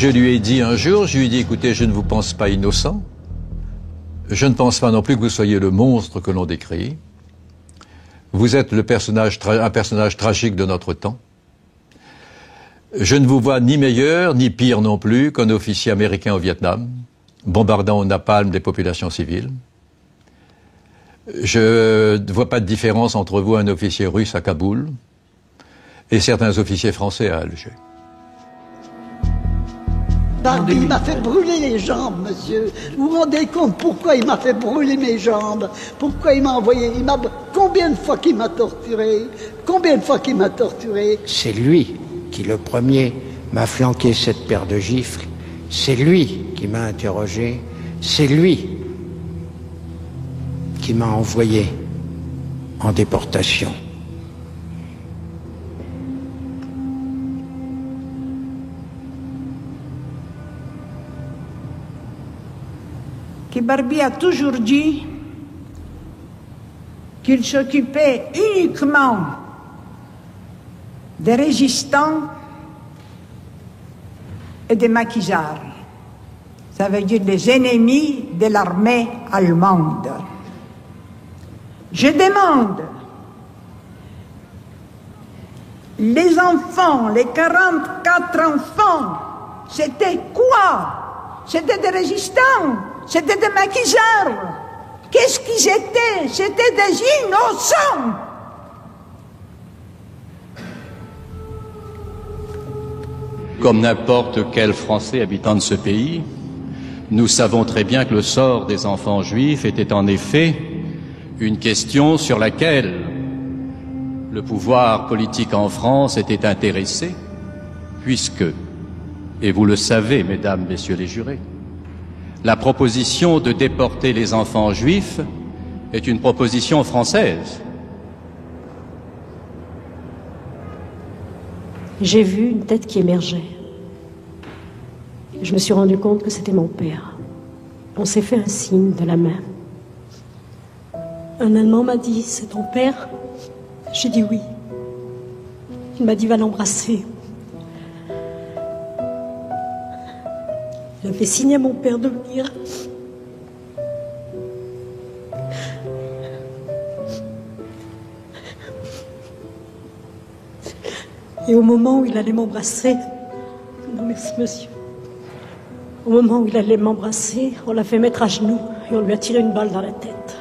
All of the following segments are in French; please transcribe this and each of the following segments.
Je lui ai dit un jour, je lui ai dit, écoutez, je ne vous pense pas innocent. Je ne pense pas non plus que vous soyez le monstre que l'on décrit. Vous êtes un personnage tragique de notre temps. Je ne vous vois ni meilleur, ni pire non plus qu'un officier américain au Vietnam, bombardant au napalm des populations civiles. Je ne vois pas de différence entre vous et un officier russe à Kaboul et certains officiers français à Alger. Barbie m'a fait brûler les jambes, monsieur. Vous vous rendez compte pourquoi il m'a fait brûler mes jambes? Pourquoi il m'a envoyé? Combien de fois qu'il m'a torturé? Combien de fois qu'il m'a torturé? C'est lui qui, le premier, m'a flanqué cette paire de gifles. C'est lui qui m'a interrogé. C'est lui qui m'a envoyé en déportation. Barbie a toujours dit qu'il s'occupait uniquement des résistants et des maquisards. Ça veut dire des ennemis de l'armée allemande. Je demande, les enfants, les 44 enfants, c'était quoi? C'était des résistants? C'était des maquisards. Qu'est-ce qu'ils étaient? C'était des innocents. Comme n'importe quel Français habitant de ce pays, nous savons très bien que le sort des enfants juifs était en effet une question sur laquelle le pouvoir politique en France était intéressé, puisque, et vous le savez, mesdames, messieurs les jurés, la proposition de déporter les enfants juifs est une proposition française. J'ai vu une tête qui émergeait. Je me suis rendu compte que c'était mon père. On s'est fait un signe de la main. Un Allemand m'a dit, c'est ton père? J'ai dit oui. Il m'a dit, va l'embrasser. Il a fait signe à mon père de venir. Et au moment où il allait m'embrasser, non merci monsieur, au moment où il allait m'embrasser, on l'a fait mettre à genoux et on lui a tiré une balle dans la tête.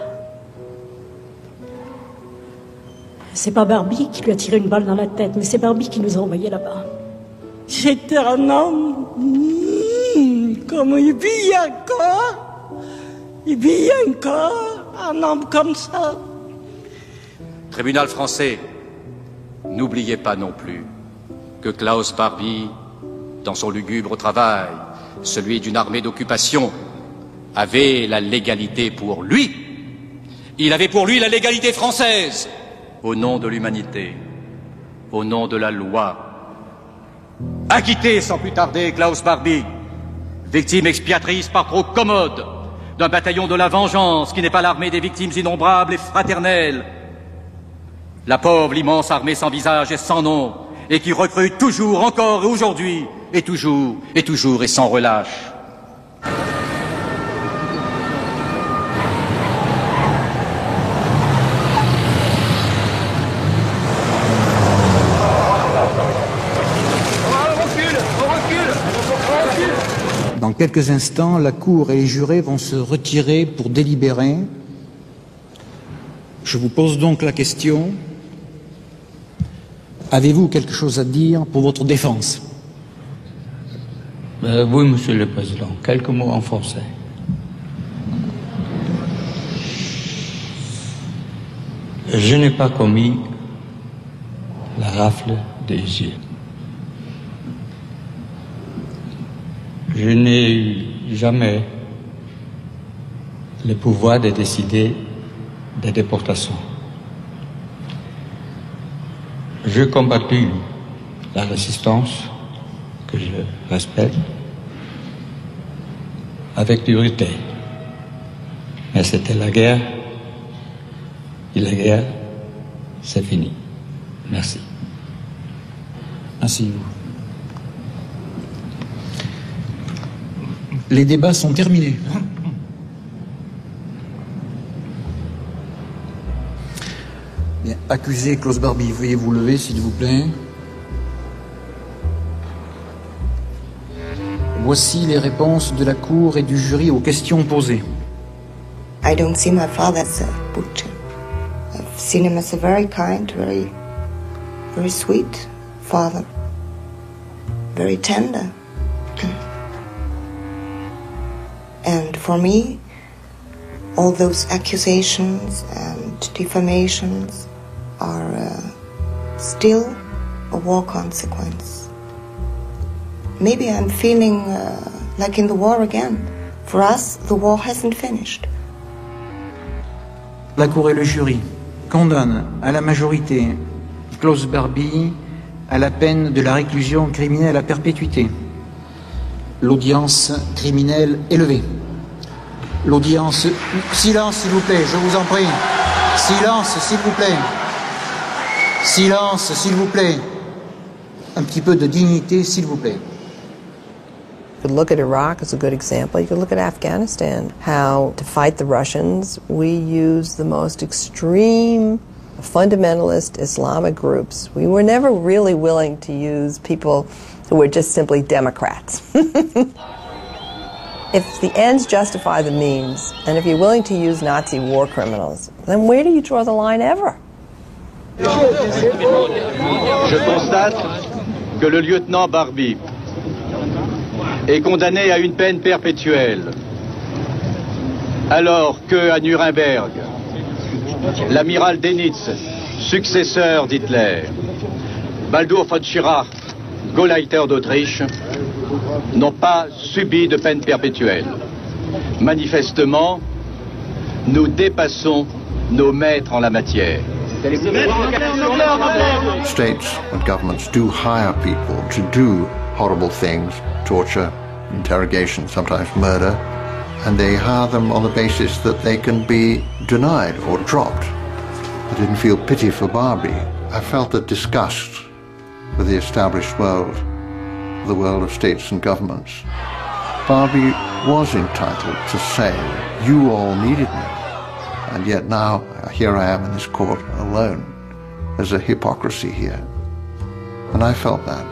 C'est pas Barbie qui lui a tiré une balle dans la tête, mais c'est Barbie qui nous a envoyés là-bas. J'étais un homme, comme il vit encore, un homme comme ça. Tribunal français, n'oubliez pas non plus que Klaus Barbie, dans son lugubre travail, celui d'une armée d'occupation, avait la légalité pour lui. Il avait pour lui la légalité française, au nom de l'humanité, au nom de la loi. Acquitté sans plus tarder Klaus Barbie, victime expiatrice par trop commode d'un bataillon de la vengeance qui n'est pas l'armée des victimes innombrables et fraternelles. La pauvre, l'immense armée sans visage et sans nom, et qui recrute toujours, encore et aujourd'hui, et toujours et sans relâche. Dans quelques instants, la Cour et les jurés vont se retirer pour délibérer. Je vous pose donc la question. Avez-vous quelque chose à dire pour votre défense? Oui, Monsieur le Président. Quelques mots en français. Je n'ai pas commis la rafle des yeux. Je n'ai eu jamais le pouvoir de décider des déportations. J'ai combattu la résistance, que je respecte, avec dureté. Mais c'était la guerre, et la guerre, c'est fini. Merci. Ainsi. Les débats sont terminés. Bien, accusé Klaus Barbie, veuillez vous lever s'il vous plaît. Voici les réponses de la Cour et du jury aux questions posées. I don't see my father as a butcher. I've seen him as a very kind, very sweet father. Very tender. And for me, all those accusations and defamations are still a war consequence. Maybe I'm feeling like in the war again. For us, the war hasn't finished. La Cour et le jury condamnent à la majorité Klaus Barbie à la peine de la réclusion criminelle à perpétuité. L'audience criminelle est levée. L'audience... Silence, s'il vous plaît, je vous en prie. Silence, s'il vous plaît. Silence, s'il vous plaît. Un petit peu de dignité, s'il vous plaît. You could look at Iraq as a good example. You could look at Afghanistan, how to fight the Russians, we used the most extreme fundamentalist Islamic groups. We were never really willing to use people who were just simply Democrats. If the ends justify the means, and if you're willing to use Nazi war criminals, then where do you draw the line ever? Je constate que le lieutenant Barbie est condamné à une peine perpétuelle, alors que, à Nuremberg, l'amiral Dönitz, successeur d'Hitler, Baldur von Schirach, Gauleiter d'Autriche, n'ont pas subi de peine perpétuelle. Manifestement, nous dépassons nos maîtres en la matière. States and governments do hire people to do horrible things, torture, interrogation, sometimes murder, and they hire them on the basis that they can be denied or dropped. I didn't feel pity for Barbie. I felt a disgust with the established world, the world of states and governments. Barbie was entitled to say, you all needed me, and yet now here I am in this court alone. There's a hypocrisy here, and I felt that.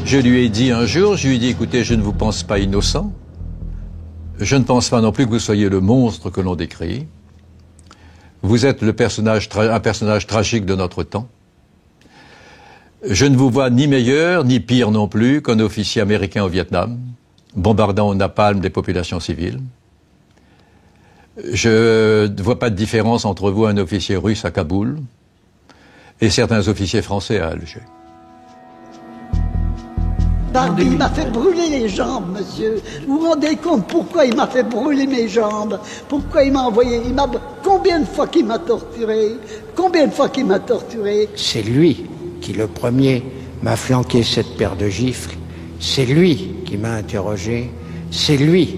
Je lui ai dit un jour, je lui ai dit, écoutez, je ne vous pense pas innocent. Je ne pense pas non plus que vous soyez le monstre que l'on décrit. Vous êtes un personnage tragique de notre temps. Je ne vous vois ni meilleur, ni pire non plus qu'un officier américain au Vietnam, bombardant au napalm des populations civiles. Je ne vois pas de différence entre vous et un officier russe à Kaboul et certains officiers français à Alger. Barbie m'a fait brûler les jambes, monsieur. Vous vous rendez compte pourquoi il m'a fait brûler mes jambes? Pourquoi il m'a envoyé? Combien de fois qu'il m'a torturé? Combien de fois qu'il m'a torturé? C'est lui qui, le premier, m'a flanqué cette paire de gifles. C'est lui qui m'a interrogé. C'est lui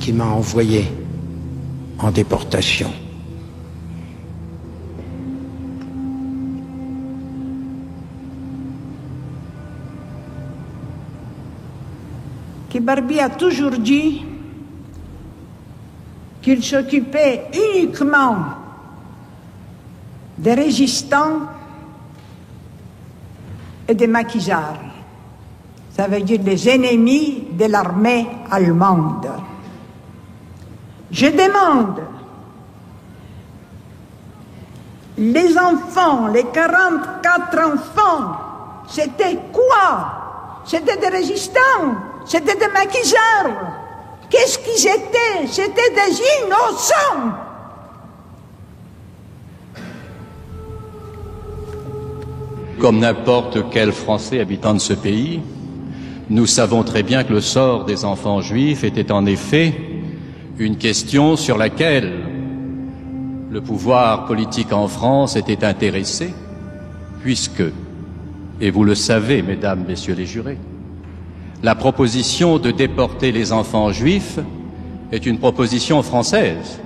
qui m'a envoyé en déportation. Que Barbie a toujours dit qu'il s'occupait uniquement des résistants et des maquisards. Ça veut dire des ennemis de l'armée allemande. Je demande, les enfants, les 44 enfants, c'était quoi? C'était des résistants? C'était des maquisards. Qu'est-ce qu'ils étaient? C'était des innocents. Comme n'importe quel Français habitant de ce pays, nous savons très bien que le sort des enfants juifs était en effet une question sur laquelle le pouvoir politique en France était intéressé, puisque, et vous le savez, mesdames, messieurs les jurés, la proposition de déporter les enfants juifs est une proposition française.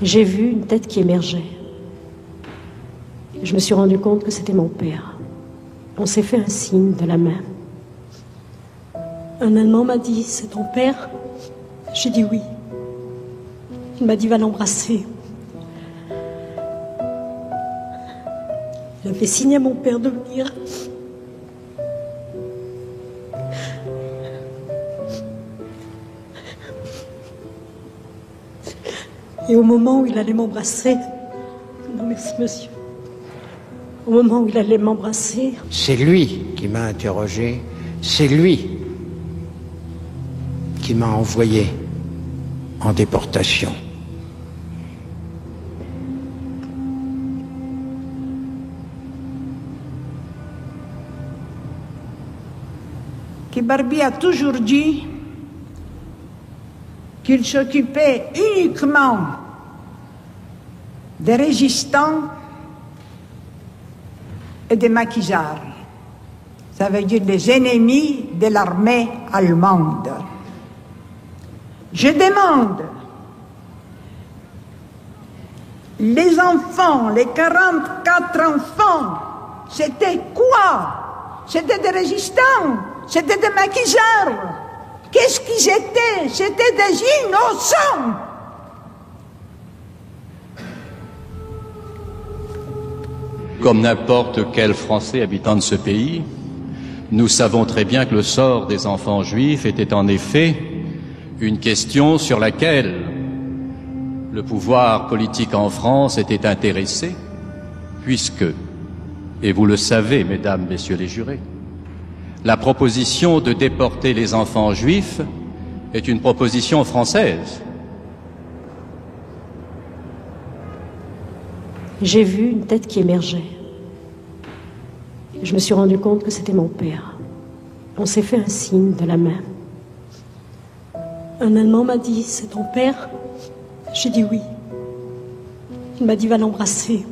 J'ai vu une tête qui émergeait. Je me suis rendu compte que c'était mon père. On s'est fait un signe de la main. Un Allemand m'a dit, c'est ton père? J'ai dit oui. Il m'a dit, va l'embrasser. Il a fait signe à mon père de venir. Et au moment où il allait m'embrasser, non merci monsieur, au moment où il allait m'embrasser, c'est lui qui m'a interrogé, c'est lui qui m'a envoyé en déportation. Que Barbie a toujours dit qu'il s'occupait uniquement des résistants et des maquisards. Ça veut dire des ennemis de l'armée allemande. Je demande, les enfants, les 44 enfants, c'était quoi? C'était des résistants, c'était des maquisards. Qu'est-ce qu'ils étaient? C'était des innocents. Comme n'importe quel Français habitant de ce pays, nous savons très bien que le sort des enfants juifs était en effet une question sur laquelle le pouvoir politique en France était intéressé, puisque, et vous le savez, mesdames, messieurs les jurés, la proposition de déporter les enfants juifs est une proposition française. j'ai vu une tête qui émergeait. Je me suis rendu compte que c'était mon père. On s'est fait un signe de la main. Un Allemand m'a dit, c'est ton père? J'ai dit oui. Il m'a dit, va l'embrasser.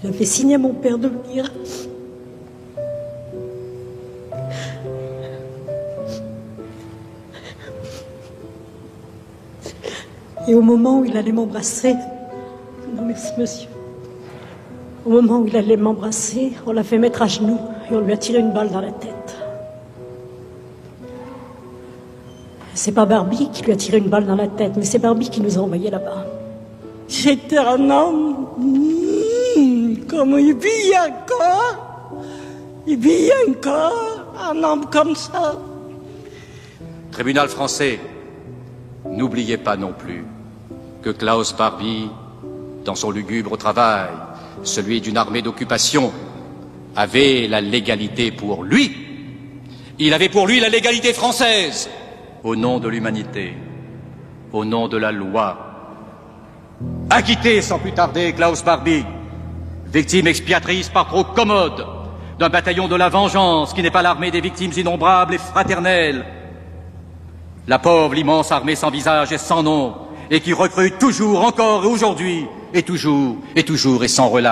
Il a fait signe à mon père de venir. Et au moment où il allait m'embrasser, non merci monsieur, au moment où il allait m'embrasser, on l'a fait mettre à genoux et on lui a tiré une balle dans la tête. C'est pas Barbie qui lui a tiré une balle dans la tête, mais c'est Barbie qui nous a envoyés là-bas. J'étais un homme, comme il vit encore, un homme comme ça. Tribunal français, n'oubliez pas non plus que Klaus Barbie, dans son lugubre travail, celui d'une armée d'occupation, avait la légalité pour lui. Il avait pour lui la légalité française, au nom de l'humanité, au nom de la loi. Acquittez sans plus tarder Klaus Barbie, victime expiatrice par trop commode d'un bataillon de la vengeance qui n'est pas l'armée des victimes innombrables et fraternelles. La pauvre, l'immense armée sans visage et sans nom, et qui recrute toujours, encore et aujourd'hui, et toujours, et sans relâche.